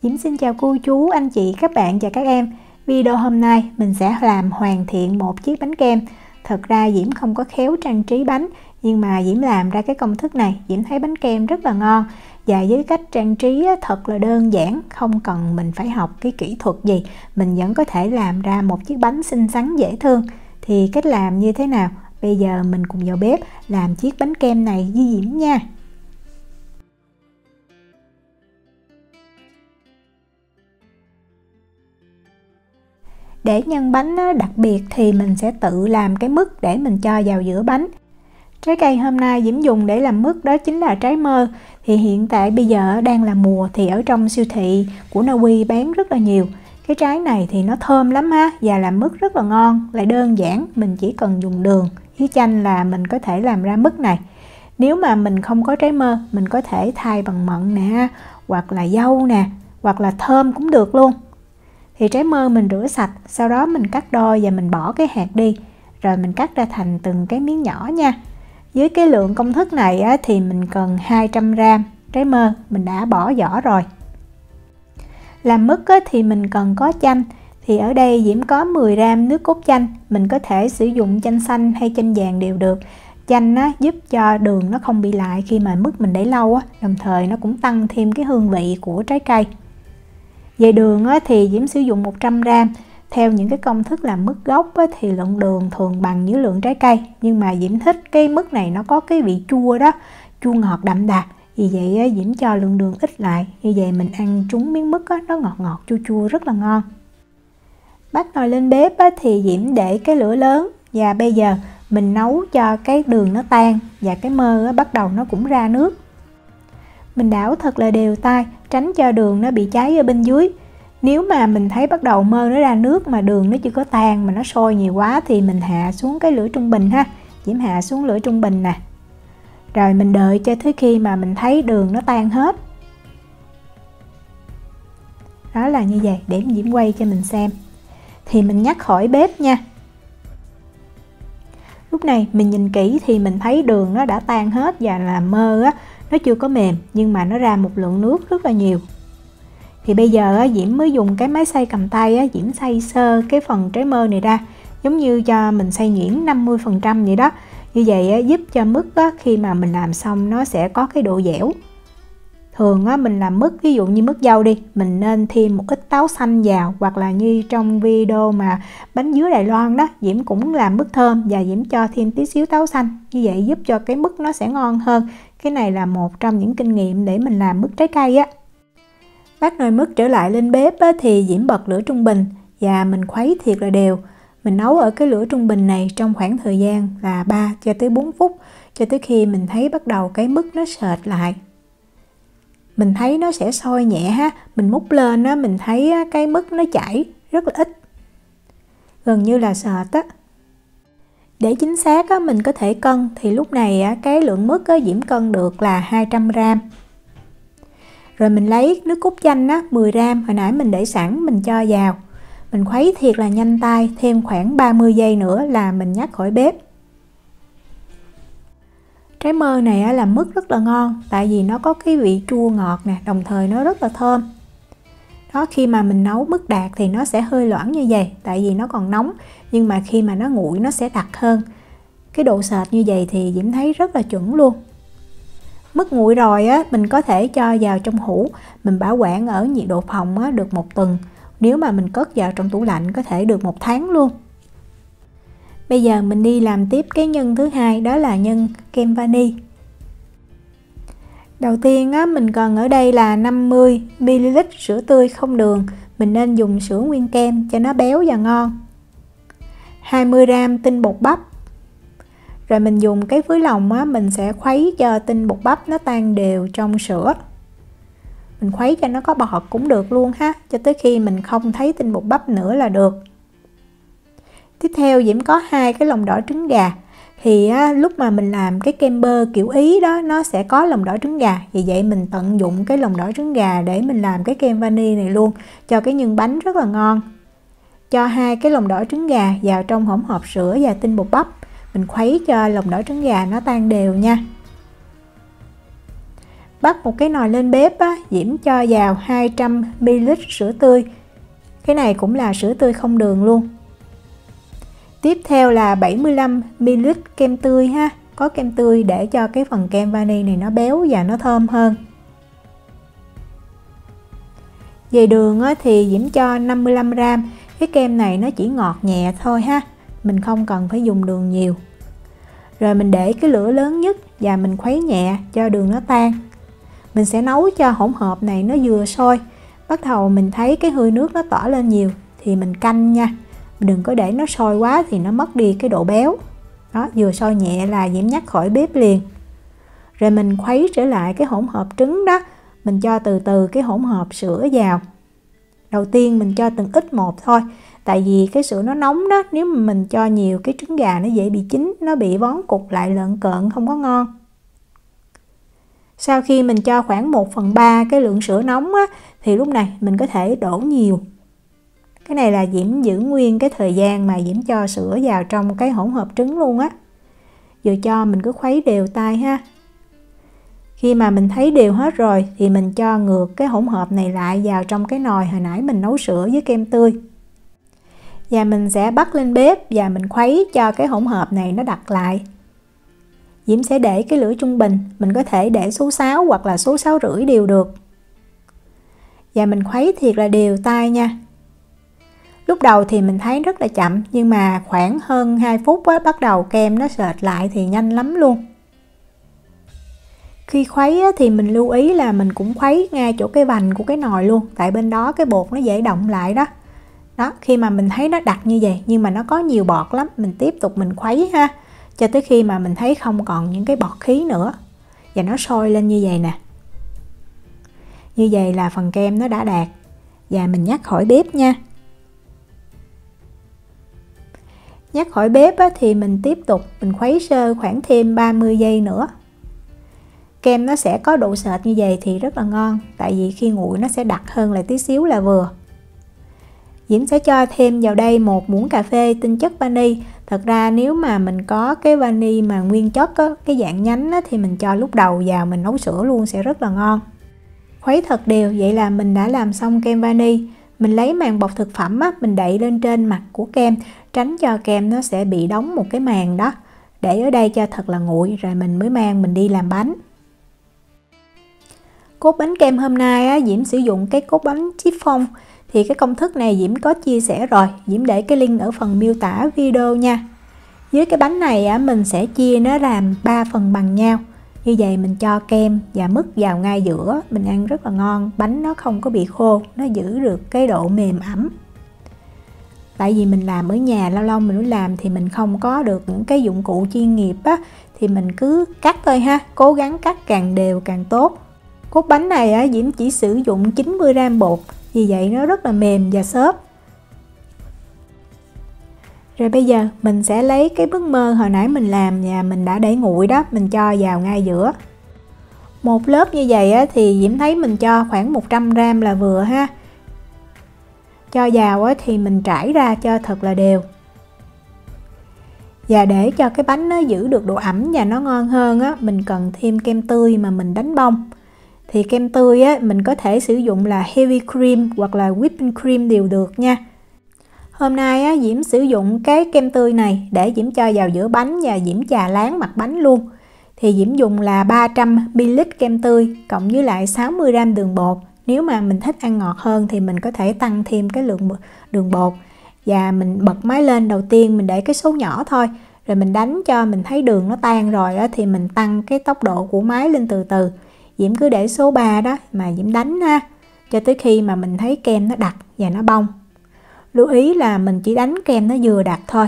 Diễm xin chào cô chú, anh chị, các bạn và các em. Video hôm nay mình sẽ làm hoàn thiện một chiếc bánh kem. Thật ra Diễm không có khéo trang trí bánh, nhưng mà Diễm làm ra cái công thức này, Diễm thấy bánh kem rất là ngon. Và với cách trang trí thật là đơn giản, không cần mình phải học cái kỹ thuật gì, mình vẫn có thể làm ra một chiếc bánh xinh xắn dễ thương. Thì cách làm như thế nào? Bây giờ mình cùng vào bếp làm chiếc bánh kem này với Diễm nha. Để nhân bánh đặc biệt thì mình sẽ tự làm cái mứt để mình cho vào giữa bánh. Trái cây hôm nay Diễm dùng để làm mứt đó chính là trái mơ. Thì hiện tại bây giờ đang là mùa, thì ở trong siêu thị của Na Uy bán rất là nhiều. Cái trái này thì nó thơm lắm ha, và làm mứt rất là ngon, lại đơn giản, mình chỉ cần dùng đường với chanh là mình có thể làm ra mứt này. Nếu mà mình không có trái mơ, mình có thể thay bằng mận nè, hoặc là dâu nè, hoặc là thơm cũng được luôn. Thì trái mơ mình rửa sạch, sau đó mình cắt đôi và mình bỏ cái hạt đi, rồi mình cắt ra thành từng cái miếng nhỏ nha. Với cái lượng công thức này thì mình cần 200g trái mơ mình đã bỏ vỏ rồi. Làm mứt thì mình cần có chanh, thì ở đây Diễm có 10g nước cốt chanh. Mình có thể sử dụng chanh xanh hay chanh vàng đều được. Chanh giúp cho đường nó không bị lại khi mà mứt mình để lâu, đồng thời nó cũng tăng thêm cái hương vị của trái cây. Về đường thì Diễm sử dụng 100g. Theo những cái công thức làm mứt gốc thì lượng đường thường bằng với lượng trái cây, nhưng mà Diễm thích cái mứt này nó có cái vị chua đó, chua ngọt đậm đà, vì vậy Diễm cho lượng đường ít lại. Như vậy mình ăn trúng miếng mứt nó ngọt ngọt chua chua rất là ngon. Bắt nồi lên bếp thì Diễm để cái lửa lớn, và bây giờ mình nấu cho cái đường nó tan và cái mơ bắt đầu nó cũng ra nước. Mình đảo thật là đều tay, tránh cho đường nó bị cháy ở bên dưới. Nếu mà mình thấy bắt đầu mơ nó ra nước mà đường nó chưa có tan mà nó sôi nhiều quá thì mình hạ xuống cái lửa trung bình ha. Diễm hạ xuống lửa trung bình nè. Rồi mình đợi cho tới khi mà mình thấy đường nó tan hết. Đó là như vậy, để Diễm quay cho mình xem. Thì mình nhắc khỏi bếp nha. Lúc này mình nhìn kỹ thì mình thấy đường nó đã tan hết, và là mơ nó chưa có mềm, nhưng mà nó ra một lượng nước rất là nhiều. Thì bây giờ Diễm mới dùng cái máy xay cầm tay, Diễm xay sơ cái phần trái mơ này ra, giống như cho mình xay nhuyễn 50% vậy đó. Như vậy giúp cho mứt khi mà mình làm xong nó sẽ có cái độ dẻo. Thường mình làm mứt, ví dụ như mứt dâu đi, mình nên thêm một ít táo xanh vào, hoặc là như trong video mà bánh dứa Đài Loan đó, Diễm cũng làm mứt thơm và Diễm cho thêm tí xíu táo xanh. Như vậy giúp cho cái mứt nó sẽ ngon hơn. Cái này là một trong những kinh nghiệm để mình làm mứt trái cây á. Bắt nồi mứt trở lại lên bếp thì Diễm bật lửa trung bình và mình khuấy thiệt là đều. Mình nấu ở cái lửa trung bình này trong khoảng thời gian là 3 cho tới 4 phút, cho tới khi mình thấy bắt đầu cái mứt nó sệt lại. Mình thấy nó sẽ sôi nhẹ ha, mình múc lên mình thấy cái mứt nó chảy rất là ít, gần như là sệt á. Để chính xác mình có thể cân, thì lúc này cái lượng mứt Diễm cân được là 200g. Rồi mình lấy nước cốt chanh 10g hồi nãy mình để sẵn, mình cho vào. Mình khuấy thiệt là nhanh tay, thêm khoảng 30 giây nữa là mình nhắc khỏi bếp. Trái mơ này là mứt rất là ngon, tại vì nó có cái vị chua ngọt nè, đồng thời nó rất là thơm. Đó, khi mà mình nấu mứt đạt thì nó sẽ hơi loãng như vậy, tại vì nó còn nóng, nhưng mà khi mà nó nguội nó sẽ đặc hơn. Cái độ sệt như vậy thì Diễm thấy rất là chuẩn luôn. Mứt nguội rồi mình có thể cho vào trong hũ, mình bảo quản ở nhiệt độ phòng được 1 tuần. Nếu mà mình cất vào trong tủ lạnh có thể được 1 tháng luôn. Bây giờ mình đi làm tiếp cái nhân thứ hai, đó là nhân kem vani. Đầu tiên mình cần ở đây là 50ml sữa tươi không đường. Mình nên dùng sữa nguyên kem cho nó béo và ngon. 20g tinh bột bắp. Rồi mình dùng cái phới lòng mình sẽ khuấy cho tinh bột bắp nó tan đều trong sữa. Mình khuấy cho nó có bọt cũng được luôn ha, cho tới khi mình không thấy tinh bột bắp nữa là được. Tiếp theo Diễm có 2 cái lòng đỏ trứng gà. Thì lúc mà mình làm cái kem bơ kiểu Ý đó, nó sẽ có lòng đỏ trứng gà. Vì vậy mình tận dụng cái lòng đỏ trứng gà để mình làm cái kem vani này luôn, cho cái nhân bánh rất là ngon. Cho 2 cái lòng đỏ trứng gà vào trong hỗn hợp sữa và tinh bột bắp. Mình khuấy cho lòng đỏ trứng gà nó tan đều nha. Bắt một cái nồi lên bếp á, Diễm cho vào 200ml sữa tươi. Cái này cũng là sữa tươi không đường luôn. Tiếp theo là 75ml kem tươi ha. Có kem tươi để cho cái phần kem vani này nó béo và nó thơm hơn. Về đường á, thì Diễm cho 55g. Cái kem này nó chỉ ngọt nhẹ thôi ha. Mình không cần phải dùng đường nhiều. Rồi mình để cái lửa lớn nhất và mình khuấy nhẹ cho đường nó tan. Mình sẽ nấu cho hỗn hợp này nó vừa sôi. Bắt đầu mình thấy cái hơi nước nó tỏa lên nhiều thì mình canh nha. Mình đừng có để nó sôi quá thì nó mất đi cái độ béo. Đó, vừa sôi nhẹ là Diễm nhắc khỏi bếp liền. Rồi mình khuấy trở lại cái hỗn hợp trứng đó. Mình cho từ từ cái hỗn hợp sữa vào. Đầu tiên mình cho từng ít một thôi. Tại vì cái sữa nó nóng đó, nếu mà mình cho nhiều cái trứng gà nó dễ bị chín, nó bị vón cục lại lợn cợn không có ngon. Sau khi mình cho khoảng 1/3 cái lượng sữa nóng á, thì lúc này mình có thể đổ nhiều. Cái này là Diễm giữ nguyên cái thời gian mà Diễm cho sữa vào trong cái hỗn hợp trứng luôn á. Vừa cho mình cứ khuấy đều tay ha. Khi mà mình thấy đều hết rồi thì mình cho ngược cái hỗn hợp này lại vào trong cái nồi hồi nãy mình nấu sữa với kem tươi. Và mình sẽ bắt lên bếp và mình khuấy cho cái hỗn hợp này nó đặc lại. Diễm sẽ để cái lửa trung bình, mình có thể để số 6 hoặc là số 6,5 đều được. Và mình khuấy thiệt là đều tay nha. Lúc đầu thì mình thấy rất là chậm, nhưng mà khoảng hơn 2 phút á, bắt đầu kem nó sệt lại thì nhanh lắm luôn. Khi khuấy á, thì mình lưu ý là mình cũng khuấy ngay chỗ cái vành của cái nồi luôn, tại bên đó cái bột nó dễ động lại đó. Đó, khi mà mình thấy nó đặc như vậy nhưng mà nó có nhiều bọt lắm, mình tiếp tục mình khuấy ha, cho tới khi mà mình thấy không còn những cái bọt khí nữa và nó sôi lên như vậy nè. Như vậy là phần kem nó đã đạt và mình nhắc khỏi bếp nha. Nhắc khỏi bếp á, thì mình tiếp tục mình khuấy sơ khoảng thêm 30 giây nữa. Kem nó sẽ có độ sệt như vậy thì rất là ngon, tại vì khi nguội nó sẽ đặc hơn lại tí xíu là vừa. Diễm sẽ cho thêm vào đây 1 muỗng cà phê tinh chất vani. Thật ra nếu mà mình có cái vani mà nguyên chất á, cái dạng nhánh á, thì mình cho lúc đầu vào mình nấu sữa luôn sẽ rất là ngon. Khuấy thật đều, vậy là mình đã làm xong kem vani. Mình lấy màng bọc thực phẩm á, mình đậy lên trên mặt của kem, tránh cho kem nó sẽ bị đóng một cái màng đó. Để ở đây cho thật là nguội rồi mình mới mang mình đi làm bánh. Cốt bánh kem hôm nay á, Diễm sử dụng cái cốt bánh chiffon. Thì cái công thức này Diễm có chia sẻ rồi, Diễm để cái link ở phần miêu tả video nha. Dưới cái bánh này á, mình sẽ chia nó làm 3 phần bằng nhau. Như vậy mình cho kem và mứt vào ngay giữa, mình ăn rất là ngon, bánh nó không có bị khô, nó giữ được cái độ mềm ẩm. Tại vì mình làm ở nhà, lâu lâu mình muốn làm thì mình không có được những cái dụng cụ chuyên nghiệp á, thì mình cứ cắt thôi ha, cố gắng cắt càng đều càng tốt. Cốt bánh này á, Diễm chỉ sử dụng 90g bột, vì vậy nó rất là mềm và xốp. Rồi bây giờ mình sẽ lấy cái bức mơ hồi nãy mình làm và mình đã để nguội đó, mình cho vào ngay giữa. Một lớp như vậy á, thì Diễm thấy mình cho khoảng 100g là vừa ha. Cho vào á, thì mình trải ra cho thật là đều. Và để cho cái bánh nó giữ được độ ẩm và nó ngon hơn á, mình cần thêm kem tươi mà mình đánh bông. Thì kem tươi á, mình có thể sử dụng là heavy cream hoặc là whipping cream đều được nha. Hôm nay á, Diễm sử dụng cái kem tươi này để Diễm cho vào giữa bánh và Diễm chà láng mặt bánh luôn. Thì Diễm dùng là 300ml kem tươi cộng với lại 60g đường bột. Nếu mà mình thích ăn ngọt hơn thì mình có thể tăng thêm cái lượng đường bột. Và mình bật máy lên, đầu tiên mình để cái số nhỏ thôi. Rồi mình đánh cho mình thấy đường nó tan rồi á, thì mình tăng cái tốc độ của máy lên từ từ. Diễm cứ để số 3 đó mà Diễm đánh ha, cho tới khi mà mình thấy kem nó đặc và nó bong. Lưu ý là mình chỉ đánh kem nó vừa đặc thôi.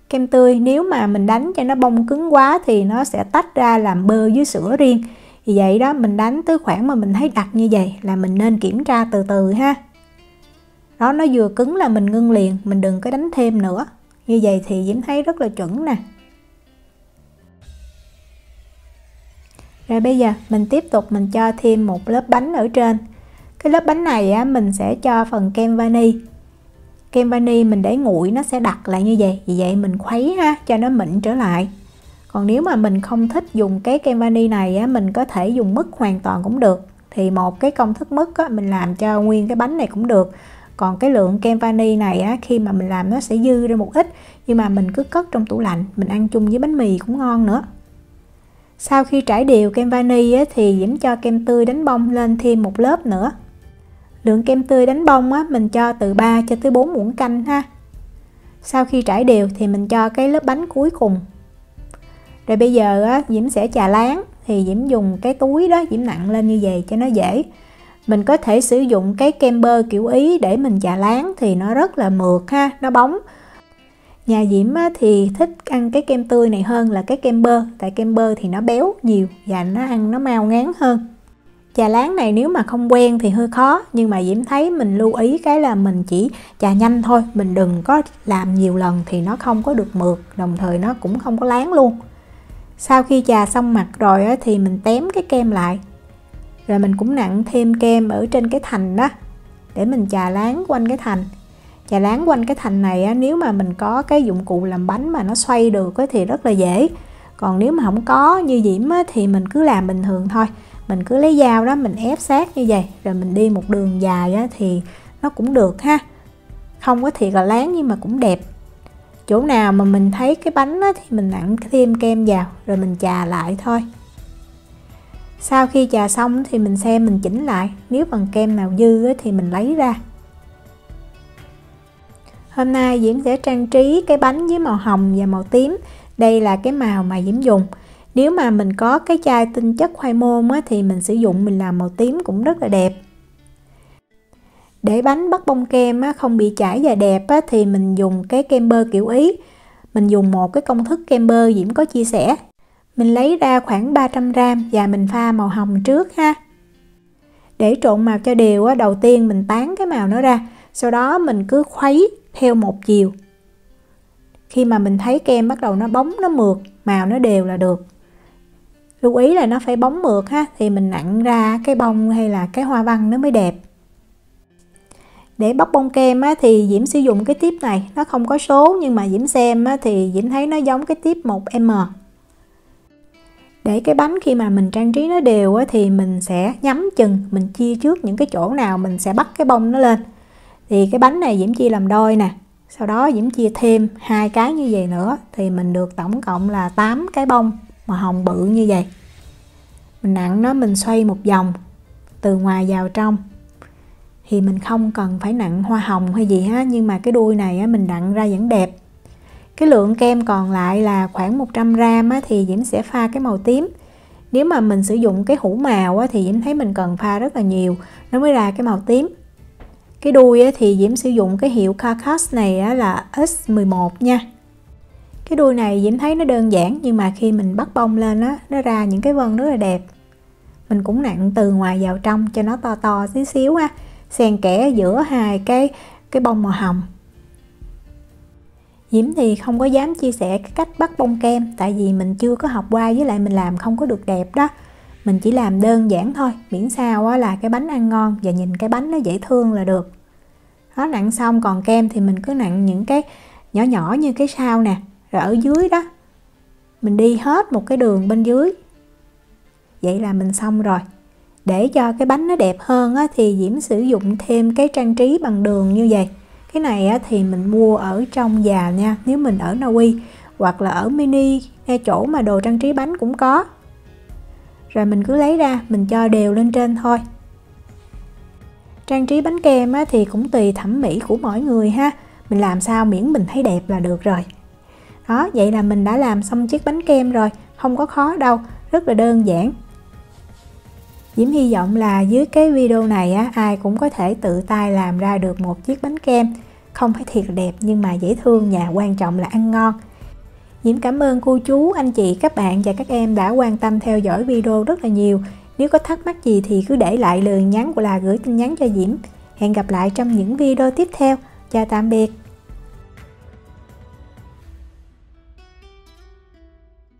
Kem tươi nếu mà mình đánh cho nó bong cứng quá thì nó sẽ tách ra làm bơ với sữa riêng. Vì vậy đó, mình đánh tới khoảng mà mình thấy đặc như vậy là mình nên kiểm tra từ từ ha. Đó, nó vừa cứng là mình ngưng liền, mình đừng có đánh thêm nữa. Như vậy thì Diễm thấy rất là chuẩn nè. Rồi bây giờ mình tiếp tục mình cho thêm một lớp bánh ở trên. Cái lớp bánh này á, mình sẽ cho phần kem vani. Kem vani mình để nguội nó sẽ đặc lại như vậy. Vì vậy mình khuấy ha, cho nó mịn trở lại. Còn nếu mà mình không thích dùng cái kem vani này á, mình có thể dùng mứt hoàn toàn cũng được. Thì một cái công thức mứt á, mình làm cho nguyên cái bánh này cũng được. Còn cái lượng kem vani này á, khi mà mình làm nó sẽ dư ra một ít, nhưng mà mình cứ cất trong tủ lạnh, mình ăn chung với bánh mì cũng ngon nữa. Sau khi trải đều kem vani á, thì Diễm cho kem tươi đánh bông lên thêm một lớp nữa. Lượng kem tươi đánh bông á, mình cho từ 3 cho tới 4 muỗng canh ha. Sau khi trải đều thì mình cho cái lớp bánh cuối cùng. Rồi bây giờ á, Diễm sẽ chà láng. Thì Diễm dùng cái túi đó, Diễm nặn lên như vậy cho nó dễ. Mình có thể sử dụng cái kem bơ kiểu Ý để mình chà láng thì nó rất là mượt ha, nó bóng. Nhà Diễm á, thì thích ăn cái kem tươi này hơn là cái kem bơ. Tại kem bơ thì nó béo nhiều và nó ăn nó mau ngán hơn. Chà láng này nếu mà không quen thì hơi khó, nhưng mà Diễm thấy mình lưu ý cái là mình chỉ chà nhanh thôi, mình đừng có làm nhiều lần thì nó không có được mượt, đồng thời nó cũng không có láng luôn. Sau khi chà xong mặt rồi á, thì mình tém cái kem lại. Rồi mình cũng nặn thêm kem ở trên cái thành đó để mình chà láng quanh cái thành. Chà láng quanh cái thành này á, nếu mà mình có cái dụng cụ làm bánh mà nó xoay được á, thì rất là dễ. Còn nếu mà không có như Diễm á, thì mình cứ làm bình thường thôi. Mình cứ lấy dao đó mình ép sát như vậy, rồi mình đi một đường dài á, thì nó cũng được ha. Không có thiệt là láng nhưng mà cũng đẹp. Chỗ nào mà mình thấy cái bánh á, thì mình nặn thêm kem vào rồi mình chà lại thôi. Sau khi chà xong thì mình xem mình chỉnh lại, nếu phần kem nào dư á, thì mình lấy ra. Hôm nay Diễm sẽ trang trí cái bánh với màu hồng và màu tím. Đây là cái màu mà Diễm dùng. Nếu mà mình có cái chai tinh chất khoai môn á, thì mình sử dụng mình làm màu tím cũng rất là đẹp. Để bánh bắt bông kem á, không bị chảy và đẹp á, thì mình dùng cái kem bơ kiểu Ý. Mình dùng một cái công thức kem bơ Diễm có chia sẻ. Mình lấy ra khoảng 300g và mình pha màu hồng trước ha. Để trộn màu cho đều á, đầu tiên mình tán cái màu nó ra. Sau đó mình cứ khuấy theo một chiều. Khi mà mình thấy kem bắt đầu nó bóng, nó mượt, màu nó đều là được. Lưu ý là nó phải bóng mượt ha, thì mình nặn ra cái bông hay là cái hoa văn nó mới đẹp. Để bóc bông kem á, thì Diễm sử dụng cái tiếp này, nó không có số nhưng mà Diễm xem á, thì Diễm thấy nó giống cái tiếp 1M. Để cái bánh khi mà mình trang trí nó đều á, thì mình sẽ nhắm chừng, mình chia trước những cái chỗ nào mình sẽ bắt cái bông nó lên. Thì cái bánh này Diễm chia làm đôi nè, sau đó Diễm chia thêm 2 cái như vậy nữa, thì mình được tổng cộng là 8 cái bông màu hồng bự như vậy. Mình nặn nó, mình xoay một vòng từ ngoài vào trong. Thì mình không cần phải nặn hoa hồng hay gì ha, nhưng mà cái đuôi này á, mình nặn ra vẫn đẹp. Cái lượng kem còn lại là khoảng 100g á, thì Diễm sẽ pha cái màu tím. Nếu mà mình sử dụng cái hũ màu á, thì Diễm thấy mình cần pha rất là nhiều, nó mới ra cái màu tím. Cái đuôi á, thì Diễm sử dụng cái hiệu Carcass này á, là X11 nha. Cái đuôi này Diễm thấy nó đơn giản, nhưng mà khi mình bắt bông lên á, nó ra những cái vân rất là đẹp. Mình cũng nặn từ ngoài vào trong cho nó to to xíu xíu ha, xen kẽ giữa hai cái bông màu hồng. Diễm thì không có dám chia sẻ cái cách bắt bông kem, tại vì mình chưa có học qua, với lại mình làm không có được đẹp đó. Mình chỉ làm đơn giản thôi, miễn sao là cái bánh ăn ngon và nhìn cái bánh nó dễ thương là được. Đó, nặn xong còn kem thì mình cứ nặn những cái nhỏ nhỏ như cái sao nè, rồi ở dưới đó mình đi hết một cái đường bên dưới. Vậy là mình xong rồi. Để cho cái bánh nó đẹp hơn á, thì Diễm sử dụng thêm cái trang trí bằng đường như vậy. Cái này á, thì mình mua ở trong Già nha, nếu mình ở Na Uy hoặc là ở Mini ngay chỗ mà đồ trang trí bánh cũng có. Rồi mình cứ lấy ra, mình cho đều lên trên thôi. Trang trí bánh kem á, thì cũng tùy thẩm mỹ của mỗi người ha. Mình làm sao miễn mình thấy đẹp là được rồi. Đó, vậy là mình đã làm xong chiếc bánh kem rồi, không có khó đâu, rất là đơn giản. Diễm hy vọng là dưới cái video này á, ai cũng có thể tự tay làm ra được một chiếc bánh kem. Không phải thiệt đẹp nhưng mà dễ thương và quan trọng là ăn ngon. Diễm cảm ơn cô chú, anh chị, các bạn và các em đã quan tâm theo dõi video rất là nhiều. Nếu có thắc mắc gì thì cứ để lại lời nhắn hoặc là gửi tin nhắn cho Diễm. Hẹn gặp lại trong những video tiếp theo. Chào tạm biệt.